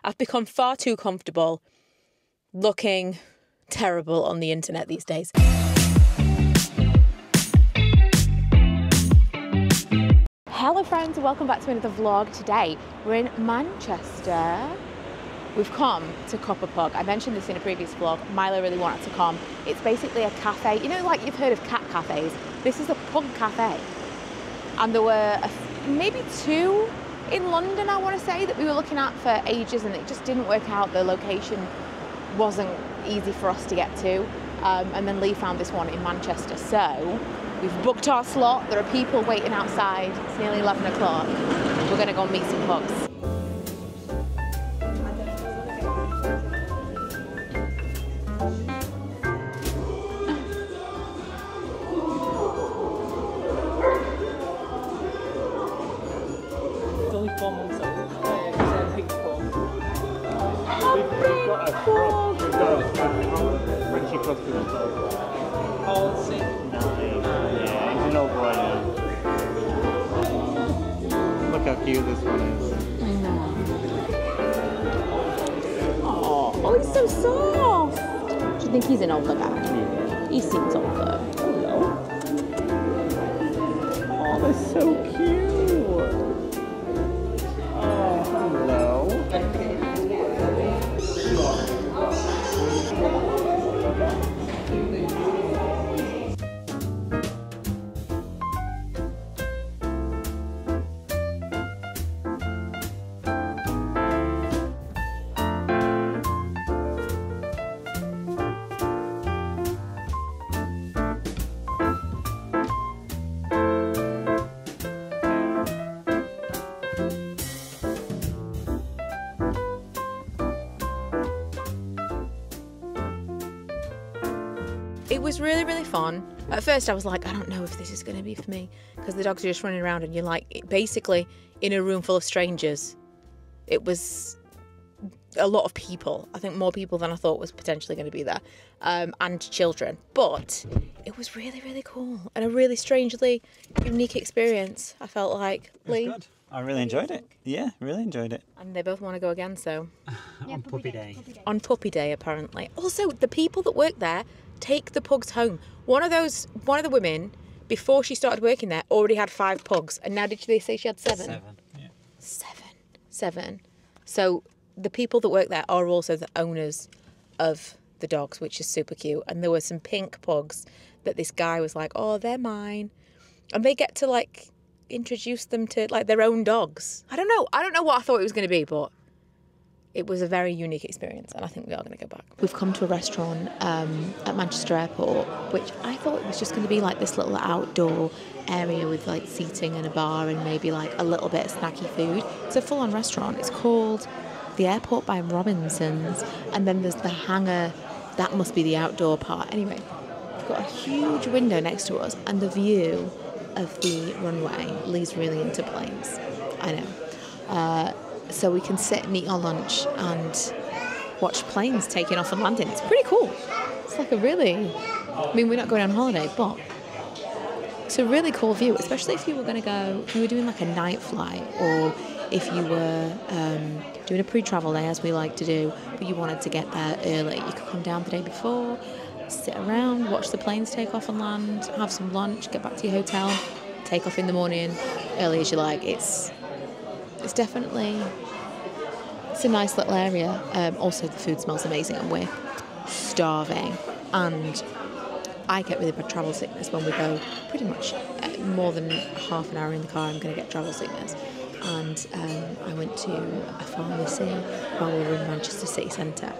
I've become far too comfortable looking terrible on the internet these days. Hello friends, welcome back to another vlog. Today we're in Manchester. We've come to Cuppa Pug. I mentioned this in a previous vlog. Milo really wanted to come. It's basically a cafe. You know, like you've heard of cat cafes. This is a pug cafe. And there were maybe 2 in London, I want to say, that we were looking at for ages, and it just didn't work out. The location wasn't easy for us to get to. And then Lee found this one in Manchester. So we've booked our slot. There are people waiting outside. It's nearly 11 o'clock. We're going to go and meet some pugs. It's only 4 months old. It's a pink pug. We've got a frog. We've got a Frenchy custard as well. How old is he? 9. Yeah, he's an old boy now. Look how cute this one is. I know. Oh, he's so soft. Do you think he's an older guy? Yeah. He seems older. Hello. Oh, they're so cute. Oh, hello. It was really, really fun. At first I was like, I don't know if this is going to be for me, because the dogs are just running around and you're like basically in a room full of strangers. It was a lot of people. I think more people than I thought was potentially going to be there, and children. But it was really, really cool and a really strangely unique experience. I felt like. Lee? Good. I really enjoyed it. Yeah, really enjoyed it. And they both want to go again, so. On puppy day. On puppy day, apparently. Also, the people that work there take the pugs home. One of the women, before she started working there, already had 5 pugs, and now did they say she had 7? 7. Yeah. 7. So the people that work there are also the owners of the dogs, which is super cute. And there were some pink pugs that this guy was like, oh, they're mine, and they get to like introduce them to like their own dogs. I don't know what I thought it was going to be, but it was a very unique experience, and I think we are going to go back. We've come to a restaurant at Manchester Airport, which I thought it was just going to be like this little outdoor area with like seating and a bar and maybe like a little bit of snacky food. It's a full-on restaurant. It's called The Airport by Robinson's, and then there's the hangar. That must be the outdoor part. Anyway, we've got a huge window next to us, and the view of the runway. Lee's really into planes. I know. So we can sit and eat our lunch and watch planes taking off and landing. It's pretty cool. It's like a really, I mean, we're not going on holiday, but it's a really cool view, especially if you were going to go, if you were doing like a night flight, or if you were doing a pre-travel day, as we like to do, but you wanted to get there early. You could come down the day before, sit around, watch the planes take off and land, have some lunch, get back to your hotel, take off in the morning, early as you like. It's definitely, it's a nice little area. Also, the food smells amazing, and we're starving. And I get really bad travel sickness when we go pretty much more than half an hour in the car. I'm going to get travel sickness. And I went to a pharmacy while we were in Manchester city centre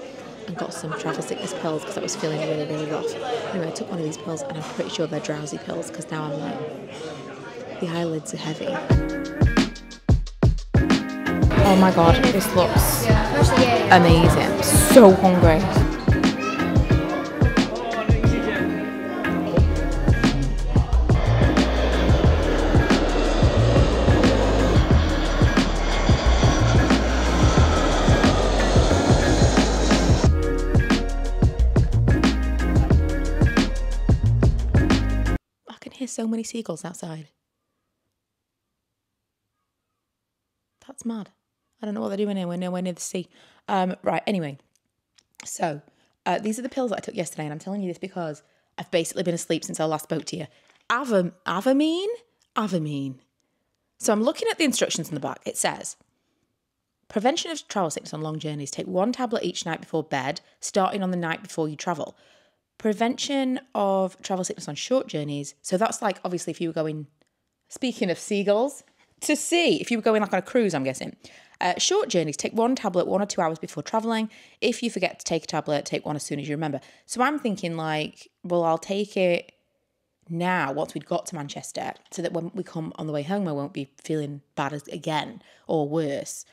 and got some travel sickness pills because I was feeling really, really rough. Anyway, I took one of these pills, and I'm pretty sure they're drowsy pills, because now I'm like, the eyelids are heavy. Oh my god, this looks amazing. So hungry. I can hear so many seagulls outside. That's mad. I don't know what they're doing here. We're nowhere near the sea. Right, anyway. So, these are the pills that I took yesterday, and I'm telling you this because I've basically been asleep since I last spoke to you. Avamine? So I'm looking at the instructions on the back. It says, prevention of travel sickness on long journeys. Take 1 tablet each night before bed, starting on the night before you travel. Prevention of travel sickness on short journeys. So that's like, obviously, if you were going, speaking of seagulls, to sea, if you were going like on a cruise, I'm guessing. Short journeys, take 1 tablet 1 or 2 hours before travelling. If you forget to take a tablet, take 1 as soon as you remember. So I'm thinking like, well, I'll take it now once we'd got to Manchester so that when we come on the way home, I won't be feeling bad again or worse.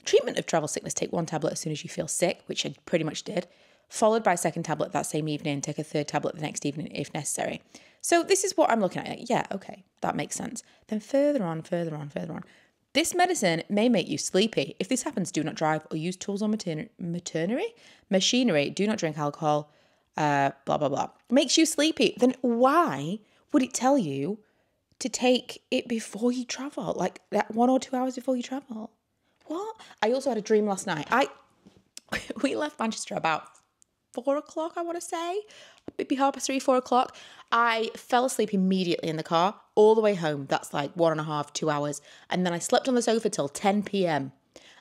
Treatment of travel sickness, take 1 tablet as soon as you feel sick, which I pretty much did, followed by a 2nd tablet that same evening, take a 3rd tablet the next evening if necessary. So this is what I'm looking at. Yeah, okay, that makes sense. Then further on. This medicine may make you sleepy. If this happens, do not drive or use tools or machinery. Do not drink alcohol, blah, blah, blah. Makes you sleepy. Then why would it tell you to take it before you travel? Like that 1 or 2 hours before you travel? What? I also had a dream last night. We left Manchester about 4 o'clock, I want to say. Maybe 3:30, 4 o'clock. I fell asleep immediately in the car all the way home. That's like 1.5, 2 hours. And then I slept on the sofa till 10 p.m.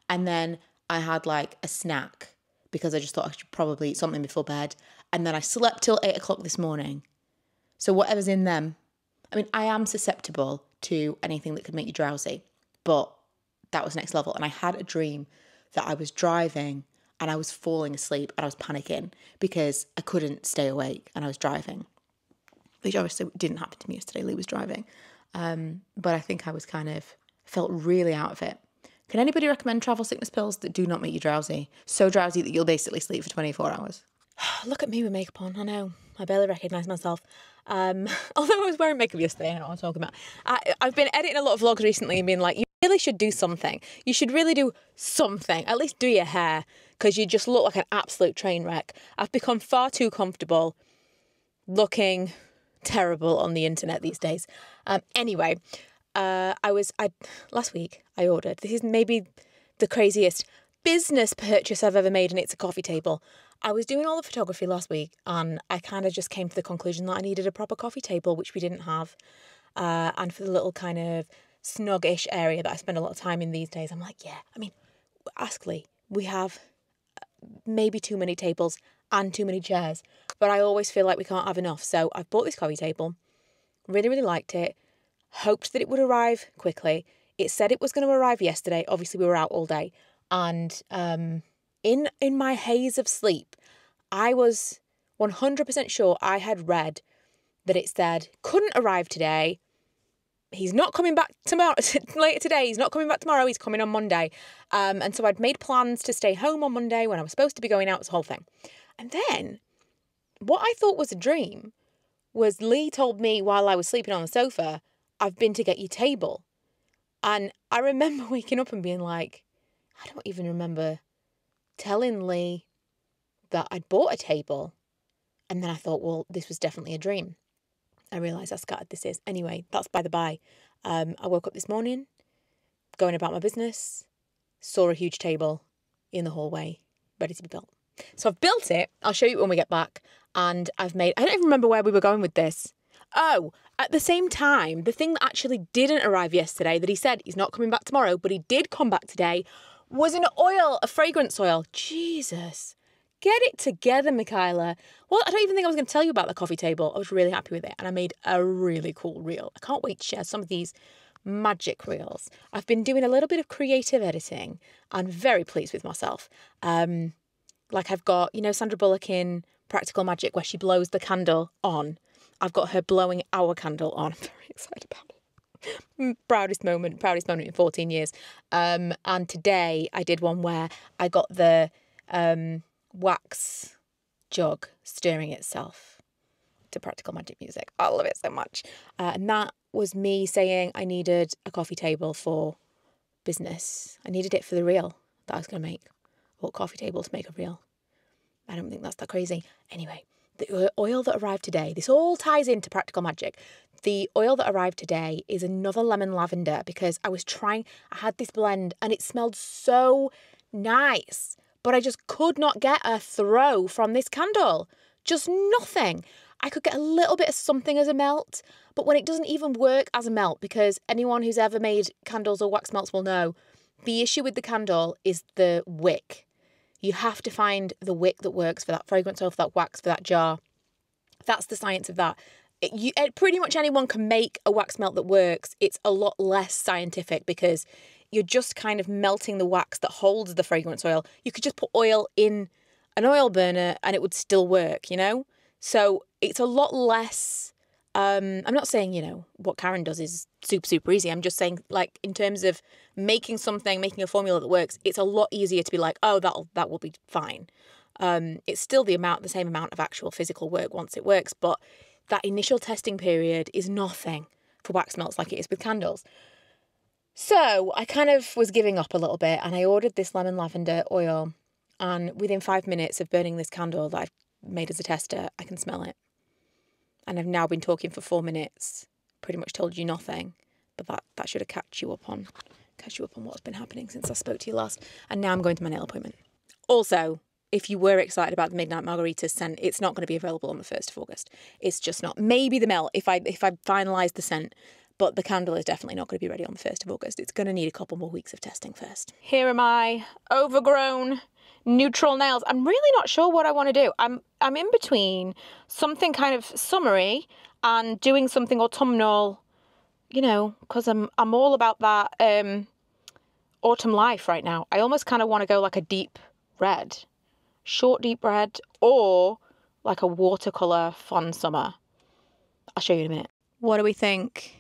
And then I had like a snack because I just thought I should probably eat something before bed. And then I slept till 8 o'clock this morning. So whatever's in them. I mean, I am susceptible to anything that could make you drowsy. But that was next level. And I had a dream that I was driving and I was falling asleep and I was panicking because I couldn't stay awake and I was driving, which obviously didn't happen to me yesterday. Lee was driving. But I think I was felt really out of it. Can anybody recommend travel sickness pills that do not make you drowsy? So drowsy that you'll basically sleep for 24 hours. Look at me with makeup on. I know. I barely recognise myself. Although I was wearing makeup yesterday, I know what I'm talking about. I've been editing a lot of vlogs recently and being like, you really should do something. You should really do something. At least do your hair, because you just look like an absolute train wreck. I've become far too comfortable looking terrible on the internet these days. Anyway, last week I ordered, this is maybe the craziest business purchase I've ever made, and it's a coffee table. I was doing all the photography last week and I kind of just came to the conclusion that I needed a proper coffee table, which we didn't have. And for the little kind of snuggish area that I spend a lot of time in these days, I'm like, yeah, I mean, ask Lee. We have maybe too many tables and too many chairs, but I always feel like we can't have enough. So I've bought this coffee table, really, really liked it, hoped that it would arrive quickly. It said it was going to arrive yesterday. Obviously, we were out all day. And in my haze of sleep, I was 100% sure I had read that it said, couldn't arrive today. He's not coming back tomorrow, later today. He's not coming back tomorrow. He's coming on Monday. And so I'd made plans to stay home on Monday when I was supposed to be going out, this whole thing. And then what I thought was a dream was Lee told me while I was sleeping on the sofa, I've been to get your table. And I remember waking up and being like, I don't even remember telling Lee that I'd bought a table. And then I thought, well, this was definitely a dream. I realised how scattered this is. Anyway, that's by the by. I woke up this morning, going about my business, saw a huge table in the hallway, ready to be built. So I've built it. I'll show you when we get back. And I don't even remember where we were going with this. Oh, at the same time, the thing that actually didn't arrive yesterday, that he said he's not coming back tomorrow, but he did come back today, was an oil, a fragrance oil. Jesus. Get it together, Michaela. Well, I don't even think I was going to tell you about the coffee table. I was really happy with it, and I made a really cool reel. I can't wait to share some of these magic reels. I've been doing a little bit of creative editing. I'm very pleased with myself. Like I've got, Sandra Bullock in Practical Magic where she blows the candle on. I've got her blowing our candle on. I'm very excited about it. Proudest moment in 14 years. And today I did one where I got the wax jug stirring itself to Practical Magic music. I love it so much. And that was me saying I needed a coffee table for business. I needed it for the reel that I was going to make. I bought coffee table to make a reel. I don't think that's that crazy. Anyway, the oil that arrived today, this all ties into Practical Magic. The oil that arrived today is another lemon lavender because I had this blend and it smelled so nice, but I just could not get a throw from this candle. Just nothing. I could get a little bit of something as a melt, but when it doesn't even work as a melt, because anyone who's ever made candles or wax melts will know, the issue with the candle is the wick. You have to find the wick that works for that fragrance oil, for that wax, for that jar. That's the science of that. Pretty much anyone can make a wax melt that works. It's a lot less scientific because you're just kind of melting the wax that holds the fragrance oil. You could just put oil in an oil burner and it would still work, you know? So it's a lot less, I'm not saying, you know, what Karen does is super, super easy. I'm just saying, like, in terms of making a formula that works, it's a lot easier to be like, oh, that will be fine. It's still the same amount of actual physical work once it works, but that initial testing period is nothing for wax melts like it is with candles. So I kind of was giving up a little bit and I ordered this lemon lavender oil, and within 5 minutes of burning this candle that I've made as a tester, I can smell it. And I've now been talking for 4 minutes, pretty much told you nothing, but that should have catch you up on what's been happening since I spoke to you last. And now I'm going to my nail appointment. Also, if you were excited about the Midnight Margaritas scent, it's not going to be available on the 1st of August. It's just not. Maybe the melt, if I finalise the scent, but the candle is definitely not going to be ready on the 1st of August. It's going to need a couple more weeks of testing first. Here are my overgrown neutral nails. I'm really not sure what I want to do. I'm in between something kind of summery and doing something autumnal, you know, because I'm all about that autumn life right now. I almost kind of want to go like a deep red, short deep red, or like a watercolour fun summer. I'll show you in a minute. What do we think?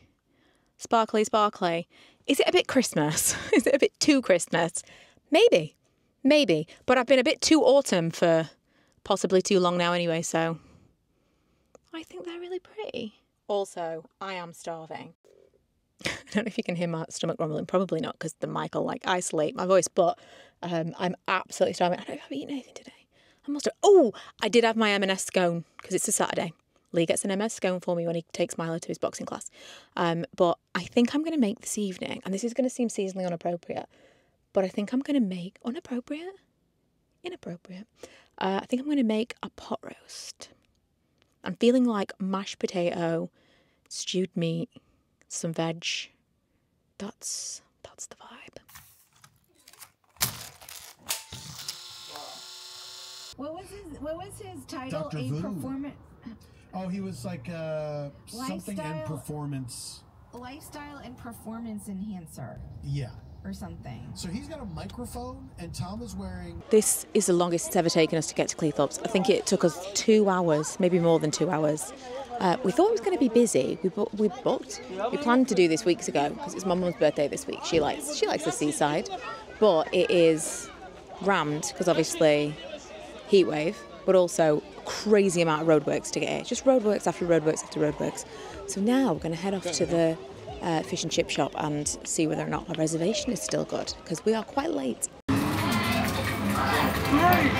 Sparkly, sparkly. Is it a bit Christmas? Is it a bit too Christmas? Maybe. But I've been a bit too autumn for possibly too long now anyway, so I think they're really pretty. Also, I am starving. I don't know if you can hear my stomach rumbling. Probably not, because the mic will like isolate my voice, but I'm absolutely starving. I don't know if I've eaten anything today. I must have. Oh, I did have my M&S scone because it's a Saturday. Lee gets an M&S scone for me when he takes Milo to his boxing class. But I think I'm going to make this evening, and this is going to seem seasonally inappropriate, but I think I'm going to make inappropriate. I think I'm going to make a pot roast. I'm feeling like mashed potato, stewed meat, some veg. That's the vibe. What was his title? Dr. A Vu. performance. Oh, he was like something and performance. Lifestyle and performance enhancer. Yeah. Or something. So he's got a microphone, and Tom is wearing... This is the longest it's ever taken us to get to Cleethorpes. I think it took us 2 hours, maybe more than 2 hours. We thought it was going to be busy. We planned to do this weeks ago because it's my mum's birthday this week. She likes the seaside, but it is rammed because obviously heat wave, but also a crazy amount of roadworks to get here. Just roadworks after roadworks after roadworks. So now we're going to head off to the fish and chip shop and see whether or not our reservation is still good because we are quite late. Great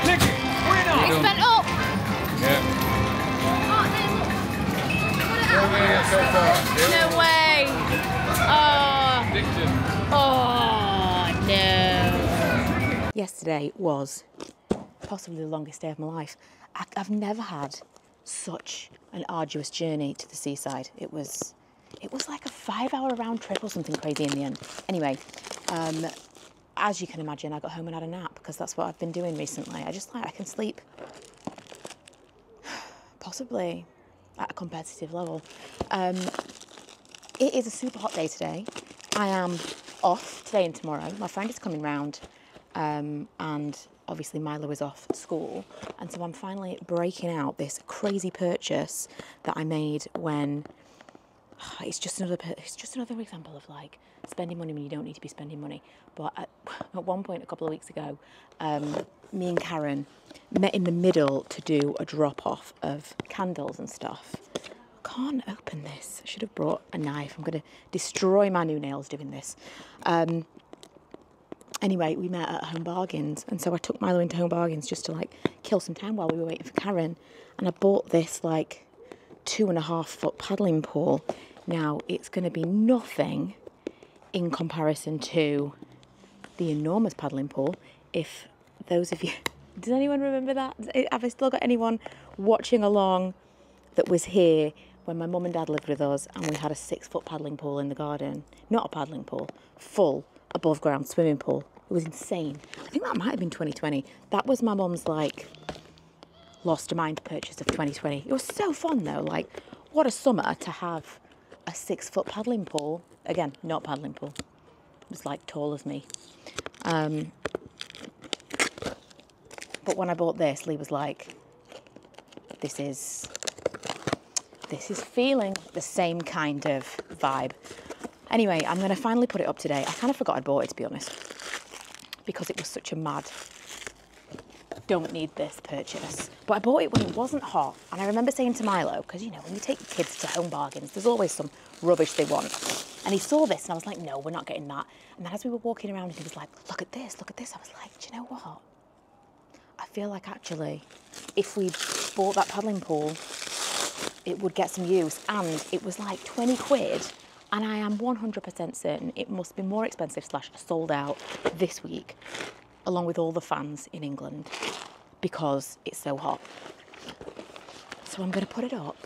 ticket! Winner! We spent up! Yeah. No way! Oh no! Yesterday was possibly the longest day of my life. I've never had such an arduous journey to the seaside. It was like a 5-hour round trip or something crazy in the end. Anyway, as you can imagine, I got home and had a nap because that's what I've been doing recently. I can sleep possibly at a competitive level. It is a super hot day today. I am off today and tomorrow. My friend is coming round, and obviously Milo is off school, and so I'm finally breaking out this crazy purchase that I made when it's just another example of like spending money when you don't need to be spending money. But at one point a couple of weeks ago, me and Karen met in the middle to do a drop-off of candles and stuff. I can't open this. I should have brought a knife. I'm going to destroy my new nails doing this. Anyway, we met at Home Bargains, and so I took Milo into Home Bargains just to like kill some time while we were waiting for Karen, and I bought this like 2.5-foot paddling pool. Now, it's going to be nothing in comparison to the enormous paddling pool if those of you, does anyone remember that? Have I still got anyone watching along that was here when my mum and dad lived with us and we had a 6-foot paddling pool in the garden? Not a paddling pool, full above ground swimming pool. It was insane. I think that might have been 2020. That was my mum's like lost to mind purchase of 2020. It was so fun though. Like, what a summer to have a 6-foot paddling pool. Again, not paddling pool. It was like tall as me. But when I bought this, Lee was like, this is feeling the same kind of vibe. Anyway, I'm going to finally put it up today. I kind of forgot I bought it, to be honest, because it was such a mad, don't need this purchase. But I bought it when it wasn't hot. And I remember saying to Milo, because, you know, when you take your kids to Home Bargains, there's always some rubbish they want. And he saw this and I was like, no, we're not getting that. And then as we were walking around, he was like, look at this, look at this. I was like, do you know what? I feel like actually, if we bought that paddling pool, it would get some use. And it was like 20 quid. And I am 100% certain it must be more expensive / sold out this week, along with all the fans in England, because it's so hot. So I'm going to put it up.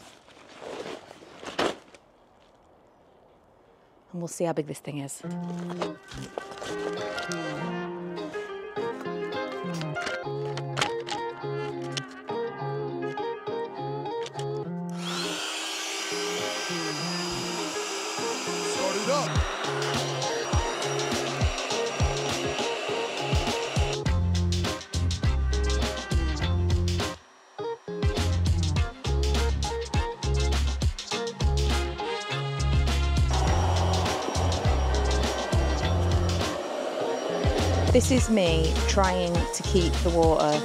And we'll see how big this thing is. This is me trying to keep the water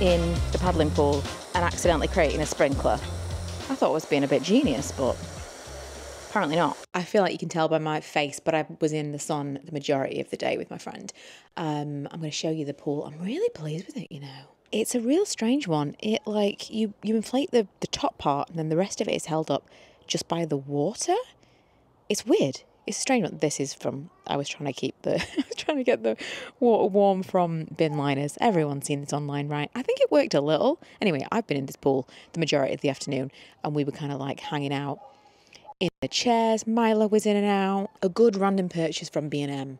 in the paddling pool and accidentally creating a sprinkler. I thought I was being a bit genius, but apparently not. I feel like you can tell by my face, but I was in the sun the majority of the day with my friend. I'm going to show you the pool. I'm really pleased with it, you know. It's a real strange one. It like you inflate the top part and then the rest of it is held up just by the water. It's weird. It's strange what this is from. I was trying to get the water warm from bin liners. Everyone's seen this online, right? I think it worked a little. Anyway, I've been in this pool the majority of the afternoon and we were kind of like hanging out in the chairs. Milo was in and out. A good random purchase from B&M.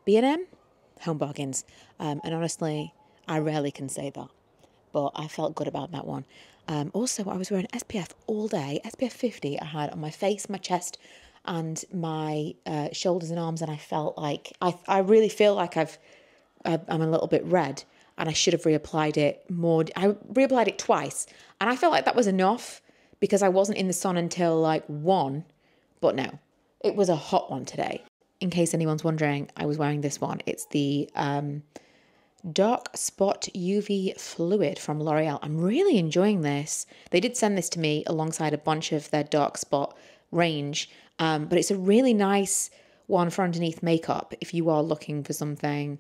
B&M? Home Bargains. And honestly, I rarely can say that, but I felt good about that one. Also, I was wearing SPF all day. SPF 50 I had on my face, my chest, and my shoulders and arms, and I felt like I really feel like I'm a little bit red, and I should have reapplied it more. I reapplied it twice, and I felt like that was enough because I wasn't in the sun until like 1, but no, it was a hot one today. In case anyone's wondering, I was wearing this one. It's the Dark Spot UV Fluid from L'Oreal. I'm really enjoying this. They did send this to me alongside a bunch of their dark spot range. But it's a really nice one for underneath makeup if you are looking for something.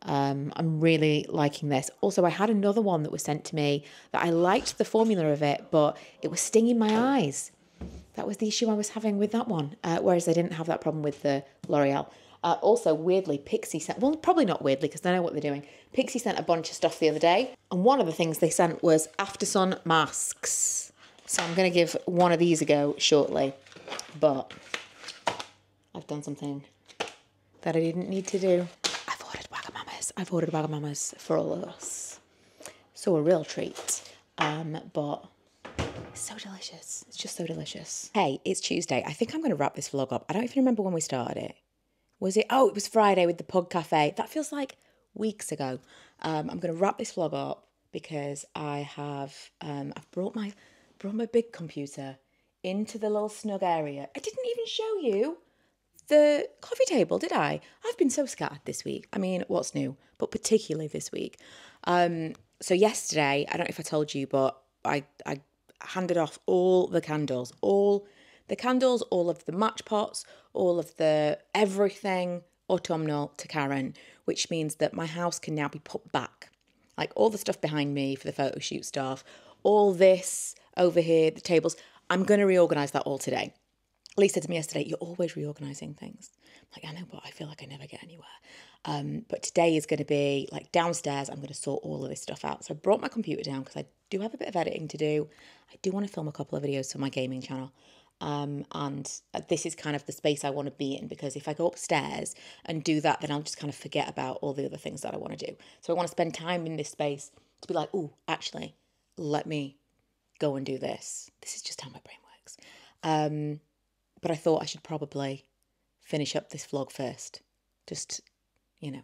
I'm really liking this. Also, I had another one that was sent to me that I liked the formula of it, but it was stinging my eyes. That was the issue I was having with that one, whereas I didn't have that problem with the L'Oreal. Also, weirdly, Pixie sent, well, probably not weirdly because they know what they're doing. Pixie sent a bunch of stuff the other day, and one of the things they sent was after sun masks. So I'm going to give one of these a go shortly. But I've done something that I didn't need to do. I've ordered Wagamamas for all of us. So a real treat. But it's so delicious. It's just so delicious. Hey, it's Tuesday. I think I'm going to wrap this vlog up. I don't even remember when we started it. Was it? Oh, it was Friday with the Pug Cafe. That feels like weeks ago. I'm going to wrap this vlog up because I have I've brought my big computer into the little snug area. I didn't even show you the coffee table, did I? I've been so scattered this week. I mean, what's new? But particularly this week. So yesterday, I don't know if I told you, but I handed off all the candles, all of the match pots, all of the everything autumnal to Karen, which means that my house can now be put back. Like all the stuff behind me for the photo shoot stuff, all this over here, the tables. I'm going to reorganise that all today. Lee said to me yesterday, you're always reorganising things. I'm like, I know, but I feel like I never get anywhere. But today is going to be like downstairs. I'm going to sort all of this stuff out. So I brought my computer down because I do have a bit of editing to do. I do want to film a couple of videos for my gaming channel. And this is kind of the space I want to be in, because if I go upstairs and do that, then I'll just kind of forget about all the other things that I want to do. So I want to spend time in this space to be like, oh, actually, let me go and do this. This is just how my brain works. But I thought I should probably finish up this vlog first. Just, you know,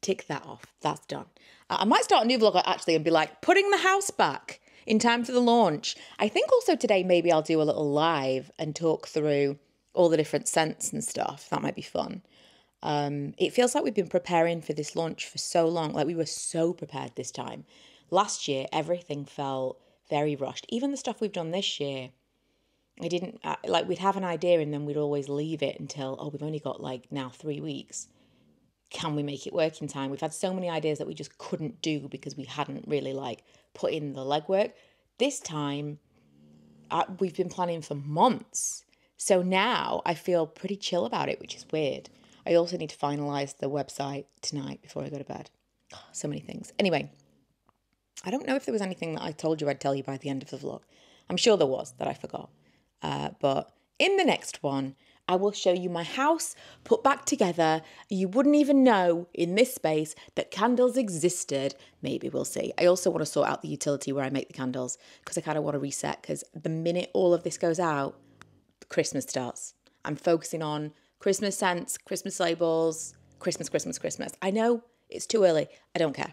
tick that off. That's done. I might start a new vlog actually and be like, putting the house back in time for the launch. I think also today maybe I'll do a little live and talk through all the different scents and stuff. That might be fun. It feels like we've been preparing for this launch for so long. Like we were so prepared this time. Last year, everything felt very rushed. Even the stuff we've done this year, I didn't, like we'd have an idea and then we'd always leave it until, oh, we've only got like now 3 weeks. Can we make it work in time? We've had so many ideas that we just couldn't do because we hadn't really like put in the legwork. This time, we've been planning for months. So now I feel pretty chill about it, which is weird. I also need to finalize the website tonight before I go to bed. Oh, so many things. Anyway, I don't know if there was anything that I told you I'd tell you by the end of the vlog. I'm sure there was that I forgot. But in the next one, I will show you my house put back together. You wouldn't even know in this space that candles existed. Maybe we'll see. I also want to sort out the utility where I make the candles because I kind of want to reset, because the minute all of this goes out, Christmas starts. I'm focusing on Christmas scents, Christmas labels, Christmas, Christmas, Christmas. I know it's too early. I don't care.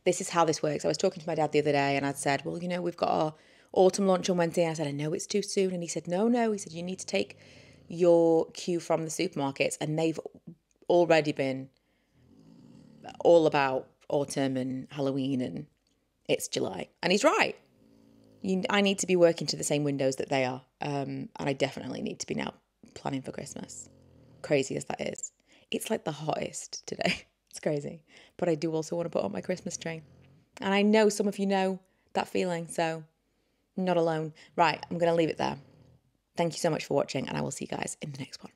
This is how this works. I was talking to my dad the other day and I'd said, well, you know, we've got our autumn launch on Wednesday. I said, I know it's too soon. And he said, no. He said, you need to take your cue from the supermarkets, and they've already been all about autumn and Halloween, and it's July. And he's right. I need to be working to the same windows that they are. And I definitely need to be now planning for Christmas. Crazy as that is. It's like the hottest today. It's crazy. But I do also want to put on my Christmas tree. And I know some of you know that feeling, so I'm not alone. Right, I'm going to leave it there. Thank you so much for watching, and I will see you guys in the next one.